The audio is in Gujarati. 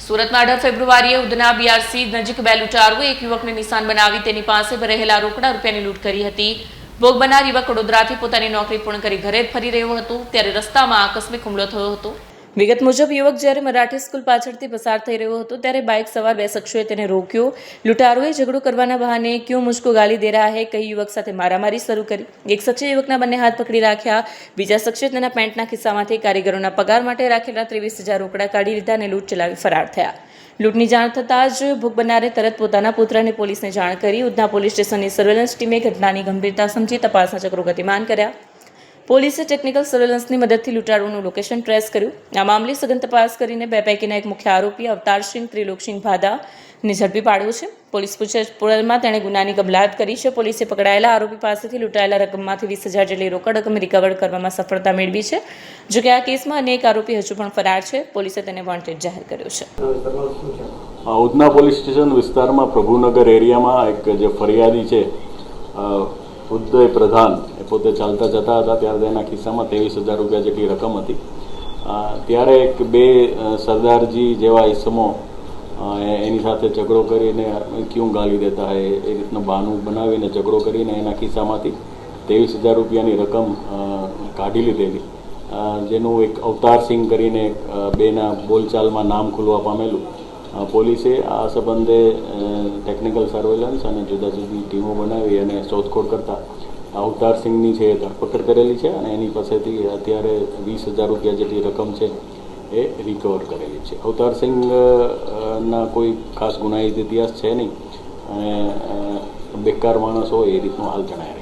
સુરતમાં 18 ફેબ્રુઆરીએ ઉધના બીઆરસી નજીક બે લૂંટારુઓએ એક યુવકને નિશાન બનાવી તેની પાસે રહેલા રોકડા રૂપિયાની લૂંટ કરી હતી। ભોગ બનનાર યુવક વડોદરાથી પોતાની નોકરી પૂર્ણ કરી ઘરે ફરી રહ્યો હતો ત્યારે રસ્તામાં આકસ્મિક હુમલો થયો હતો। વિગત મુજબ યુવક જ્યારે મરાઠી સ્કૂલ પાછળથી પસાર થઈ રહ્યો હતો ત્યારે બાઇક સવાર બે શખ્સોએ તેને રોક્યો। લૂંટારોએ ઝઘડો કરવાના બહાને ક્યું મુझको ગાલી દે રહા હે કહી યુવક સાથે મારામારી શરૂ કરી। એક શખ્સે યુવકના બંને હાથ પકડી રાખ્યા, બીજા શખ્સે તેના પેન્ટના ખિસ્સામાંથી કારીગરોના પગાર માટે રાખેલા 23,000 રોકડા કાઢી લીધા અને લૂંટ ચલાવી ફરાર થયા। લૂંટની જાણ થતાં જ ભોગ બનનારે તરત પોતાના પુત્રને પોલીસને જાણ કરી ઉધના પોલીસ સ્ટેશનની સર્વેલન્સ ટીમે ઘટનાની ગંભીરતા સમજી તપાસના ચક્રો ગતિમાન કર્યા। પોલીસે ટેકનિકલ સર્વેલન્સની મદદથી લૂંટારુઓનું લોકેશન ટ્રેસ કર્યું। આ મામલે સઘન તપાસ કરીને બે પૈકીના એક મુખ્ય આરોપી અવતારસિંહ ત્રિલોકસિંહ ભાદાને ઝડપી પાડ્યો છે। પોલીસ પૂછપરછમાં તેણે ગુનાની કબૂલાત કરી છે। પોલીસે પકડાયેલા આરોપી પાસેથી લૂંટાયેલા રકમમાંથી 20,000 જેટલી રોકડ રકમ રિકવર કરવામાં સફળતા મેળવી છે। જોકે આ કેસમાં અનેક આરોપી હજુ પણ ફરાર છે। પોલીસે તેને વોન્ટેડ જાહેર કર્યો છે। ઉધના પોલીસ સ્ટેશન વિસ્તારમાં પ્રભુનગર એરિયામાં એક જે ફરિયાદી છે ઉદય પ્રધાન એ પોતે ચાલતા જતા હતા ત્યારે તેના ખિસ્સામાં 23,000 રૂપિયા જેટલી રકમ હતી। ત્યારે એક બે સરદારજી જેવા ઈસમો એની સાથે ઝઘડો કરીને ક્યું ગાલી દેતા હે એ રીતનું બહાનું બનાવીને ઝઘડો કરીને એના ખિસ્સામાંથી 23,000 રૂપિયાની રકમ કાઢી લીધેલી, જેનું એક અવતારસિંહ કરીને બેના બોલચાલમાં નામ ખુલવા પામેલું। પોલીસે આ સંબંધે ટેકનિકલ સર્વેલન્સ અને જુદા જુદી ટીમો બનાવી અને શોધખોળ કરતા અવતારસિંહની છે એ ધરપકડ કરેલી છે અને એની પાસેથી અત્યારે 20,000 રૂપિયા જેટલી રકમ છે એ રિકવર કરેલી છે। અવતારસિંહના કોઈ ખાસ ગુનાહિત ઇતિહાસ છે નહીં અને બેકાર માણસ હોય એ રીતનું હાલ જણાય।